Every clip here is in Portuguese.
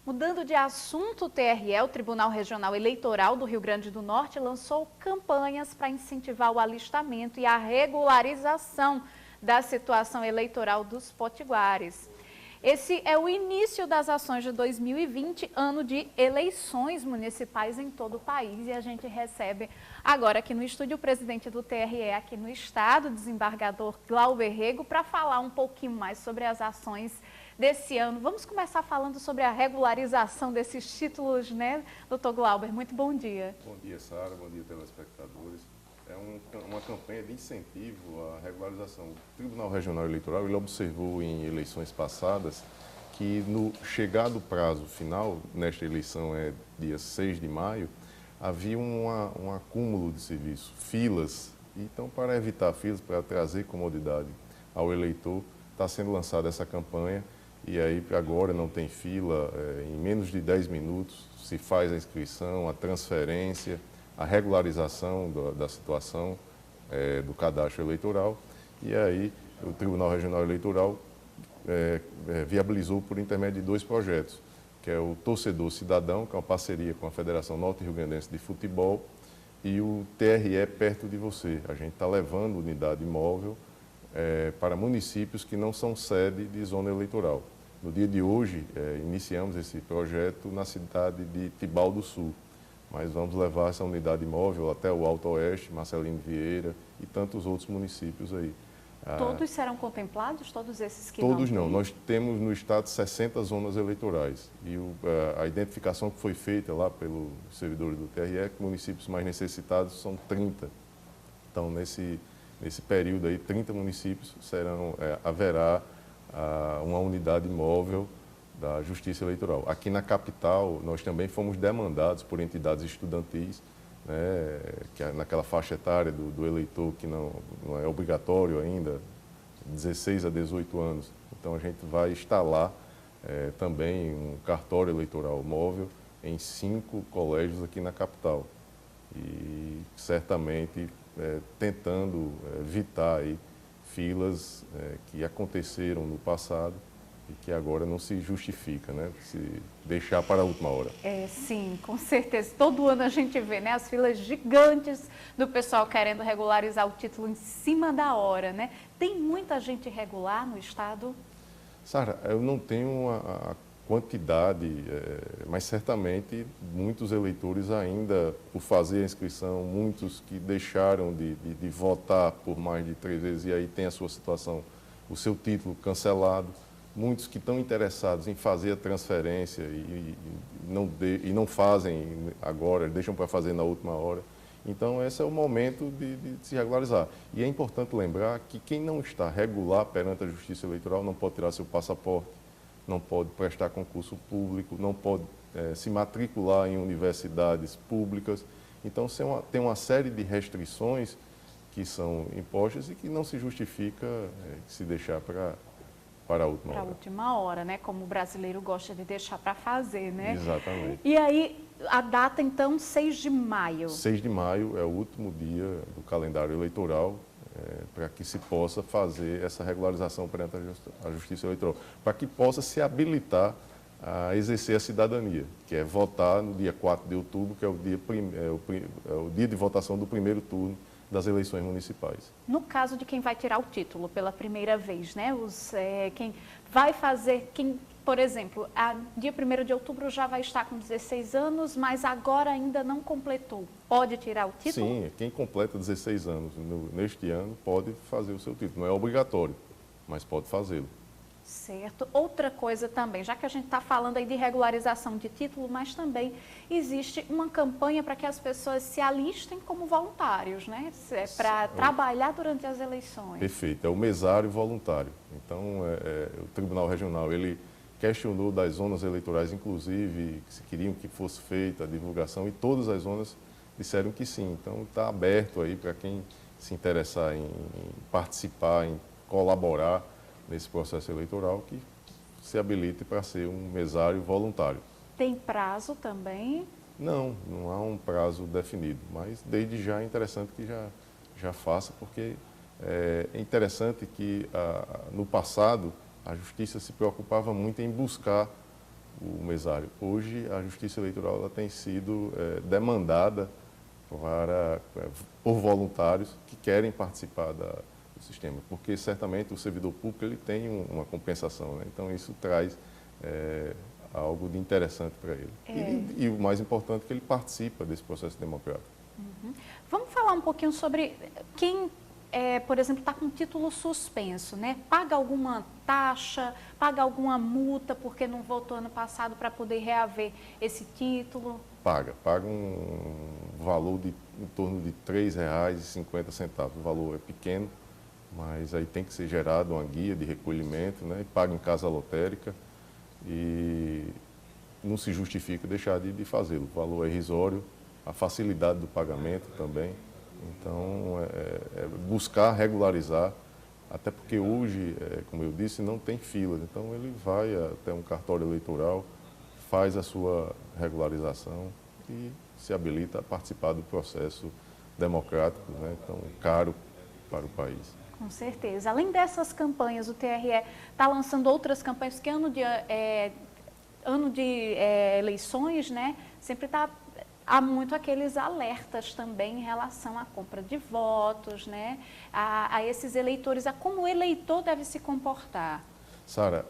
Mudando de assunto, o TRE, o Tribunal Regional Eleitoral do Rio Grande do Norte, lançou campanhas para incentivar o alistamento e a regularização da situação eleitoral dos potiguares. Esse é o início das ações de 2020, ano de eleições municipais em todo o país, e a gente recebe agora aqui no estúdio o presidente do TRE aqui no estado, desembargador Glauber Rego, para falar um pouquinho mais sobre as ações desse ano. Vamos começar falando sobre a regularização desses títulos, né, doutor Glauber? Muito bom dia. Bom dia, Sara. Bom dia, telespectadores. É uma campanha de incentivo à regularização. O Tribunal Regional Eleitoral ele observou em eleições passadas que no chegado prazo final, nesta eleição dia 6 de maio, havia um acúmulo de serviço, filas. Então, para evitar filas, para trazer comodidade ao eleitor, está sendo lançada essa campanha. E aí agora não tem fila, em menos de 10 minutos se faz a inscrição, a transferência, a regularização da situação do cadastro eleitoral. E aí o Tribunal Regional Eleitoral viabilizou por intermédio de 2 projetos, que é o Torcedor Cidadão, que é uma parceria com a Federação Norte-Rio-Grandense de Futebol, e o TRE Perto de Você. A gente está levando unidade móvel para municípios que não são sede de zona eleitoral. No dia de hoje, iniciamos esse projeto na cidade de Tibau do Sul, mas vamos levar essa unidade móvel até o Alto Oeste, Marcelino Vieira e tantos outros municípios aí. Todos serão contemplados? Todos esses que Todos não? Nós temos no estado 60 zonas eleitorais e a identificação que foi feita lá pelos servidores do TRE é que municípios mais necessitados são 30. Então, nesse período aí, 30 municípios haverá uma unidade móvel da Justiça Eleitoral. Aqui na capital, nós também fomos demandados por entidades estudantis, né, que é naquela faixa etária do eleitor que não é obrigatório ainda, 16 a 18 anos. Então, a gente vai instalar também um cartório eleitoral móvel em 5 colégios aqui na capital. E certamente tentando evitar aí filas que aconteceram no passado e que agora não se justifica, né? Se deixar para a última hora. Sim, com certeza. Todo ano a gente vê, né, as filas gigantes do pessoal querendo regularizar o título em cima da hora, né? Tem muita gente irregular no estado? Sara, eu não tenho a quantidade, mas certamente muitos eleitores ainda, por fazer a inscrição, muitos que deixaram de votar por mais de 3 vezes e aí tem a sua situação, o seu título cancelado, muitos que estão interessados em fazer a transferência e não fazem agora, deixam para fazer na última hora. Então, esse é o momento de se regularizar. E é importante lembrar que quem não está regular perante a Justiça Eleitoral não pode tirar seu passaporte, não pode prestar concurso público, não pode se matricular em universidades públicas. Então, tem uma série de restrições que são impostas e que não se justifica se deixar para a última hora. Para a última hora, né? Como o brasileiro gosta de deixar para fazer, né? Exatamente. E aí, a data, então, 6 de maio. 6 de maio é o último dia do calendário eleitoral para que se possa fazer essa regularização perante a Justiça Eleitoral, para que possa se habilitar a exercer a cidadania, que é votar no dia 4 de outubro, que é o dia de votação do primeiro turno das eleições municipais. No caso de quem vai tirar o título pela primeira vez, né? Quem vai fazer, por exemplo, dia 1º de outubro já vai estar com 16 anos, mas agora ainda não completou. Pode tirar o título? Sim, quem completa 16 anos neste ano pode fazer o seu título. Não é obrigatório, mas pode fazê-lo. Certo. Outra coisa também, já que a gente está falando aí de regularização de título, mas também existe uma campanha para que as pessoas se alistem como voluntários, né? Para trabalhar durante as eleições. Perfeito, é o mesário voluntário. Então, o Tribunal Regional, ele questionou das zonas eleitorais, inclusive, se queriam que fosse feita a divulgação, e todas as zonas disseram que sim. Então, está aberto aí para quem se interessar em participar, em colaborar nesse processo eleitoral, que se habilite para ser um mesário voluntário. Tem prazo também? Não há um prazo definido, mas desde já é interessante que já faça, porque é interessante que no passado a Justiça se preocupava muito em buscar o mesário. Hoje, a Justiça Eleitoral ela tem sido demandada por voluntários que querem participar do sistema, porque certamente o servidor público ele tem uma compensação, né? Então isso traz algo de interessante para ele. E o mais importante é que ele participa desse processo democrático. Vamos falar um pouquinho sobre quem, por exemplo, está com título suspenso, né? Paga alguma taxa, paga alguma multa porque não votou ano passado para poder reaver esse título? Paga um valor em torno de R$ 3,50. O valor é pequeno, mas aí tem que ser gerado uma guia de recolhimento, né? E paga em casa lotérica e não se justifica deixar de fazê-lo. O valor é irrisório, a facilidade do pagamento também. Então, buscar regularizar, até porque hoje, como eu disse, não tem fila. Então, ele vai até um cartório eleitoral, faz a sua regularização e se habilita a participar do processo democrático, né, tão caro para o país. Com certeza. Além dessas campanhas, o TRE está lançando outras campanhas, porque ano de eleições, né, sempre há muito aqueles alertas também em relação à compra de votos, né, a esses eleitores, a como o eleitor deve se comportar. Sara,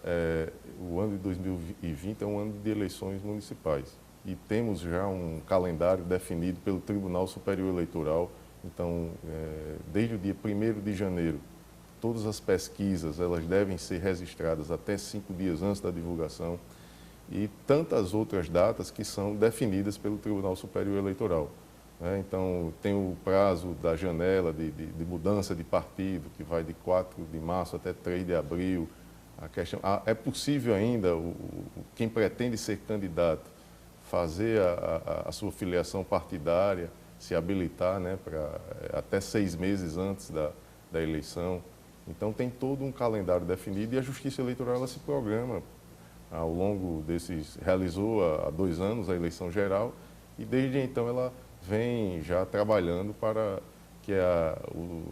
o ano de 2020 é um ano de eleições municipais e temos já um calendário definido pelo Tribunal Superior Eleitoral. Então, desde o dia 1º de janeiro, todas as pesquisas elas devem ser registradas até 5 dias antes da divulgação e tantas outras datas que são definidas pelo Tribunal Superior Eleitoral. Então, tem o prazo da janela de mudança de partido, que vai de 4 de março até 3 de abril. A questão, é possível ainda, quem pretende ser candidato, fazer a sua filiação partidária, se habilitar, né, até 6 meses antes da eleição. Então, tem todo um calendário definido e a Justiça Eleitoral ela se programa ao longo realizou há 2 anos a eleição geral e desde então ela vem já trabalhando para que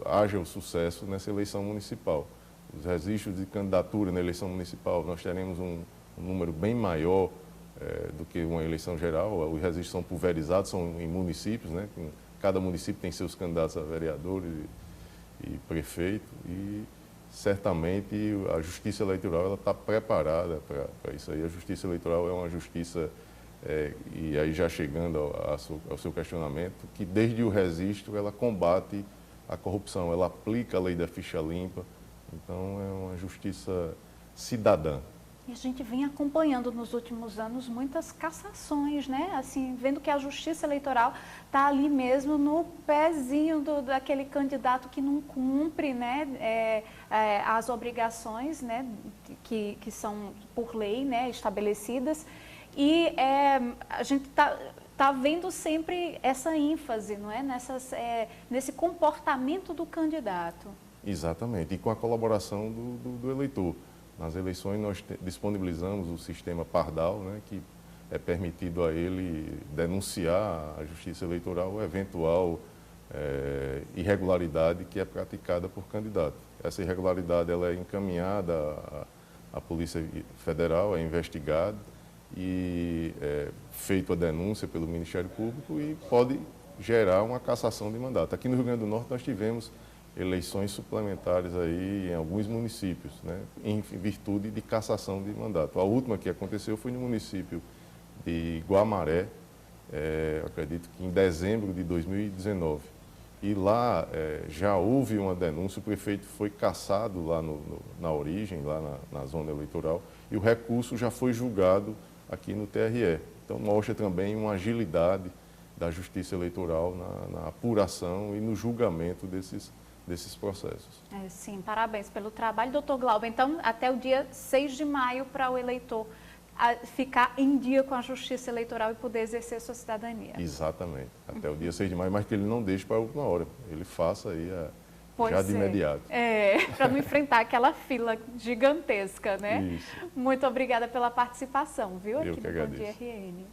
haja o sucesso nessa eleição municipal. Os registros de candidatura na eleição municipal, nós teremos um número bem maior do que uma eleição geral. Os registros são pulverizados, são em municípios, né? Cada município tem seus candidatos a vereadores e prefeito e certamente a Justiça Eleitoral ela está preparada para isso aí. A Justiça Eleitoral é uma justiça, e aí já chegando ao seu questionamento, que desde o registro ela combate a corrupção, ela aplica a lei da ficha limpa, então é uma justiça cidadã. E a gente vem acompanhando nos últimos anos muitas cassações, né? Assim, vendo que a Justiça Eleitoral está ali mesmo no pezinho daquele candidato que não cumpre, né, as obrigações, né, que são por lei, né, estabelecidas. E a gente está vendo sempre essa ênfase, não é? Nesse comportamento do candidato. Exatamente, e com a colaboração do eleitor. Nas eleições nós disponibilizamos o sistema Pardal, né, que é permitido a ele denunciar à Justiça Eleitoral a eventual irregularidade que é praticada por candidato. Essa irregularidade ela é encaminhada à Polícia Federal, é investigada e feita a denúncia pelo Ministério Público e pode gerar uma cassação de mandato. Aqui no Rio Grande do Norte nós tivemos eleições suplementares aí em alguns municípios, né, em virtude de cassação de mandato. A última que aconteceu foi no município de Guamaré, acredito que em dezembro de 2019. E lá já houve uma denúncia, o prefeito foi cassado lá na origem, lá na zona eleitoral, e o recurso já foi julgado aqui no TRE. Então mostra também uma agilidade da Justiça Eleitoral na apuração e no julgamento desses processos. Sim, parabéns pelo trabalho, doutor Glauber. Então, até o dia 6 de maio para o eleitor ficar em dia com a Justiça Eleitoral e poder exercer sua cidadania. Exatamente, até o dia 6 de maio, mas que ele não deixe para a última hora, ele faça aí já de imediato. Para não enfrentar aquela fila gigantesca, né? Isso. Muito obrigada pela participação, viu? Eu Aqui que no Bom agradeço. Dia RN.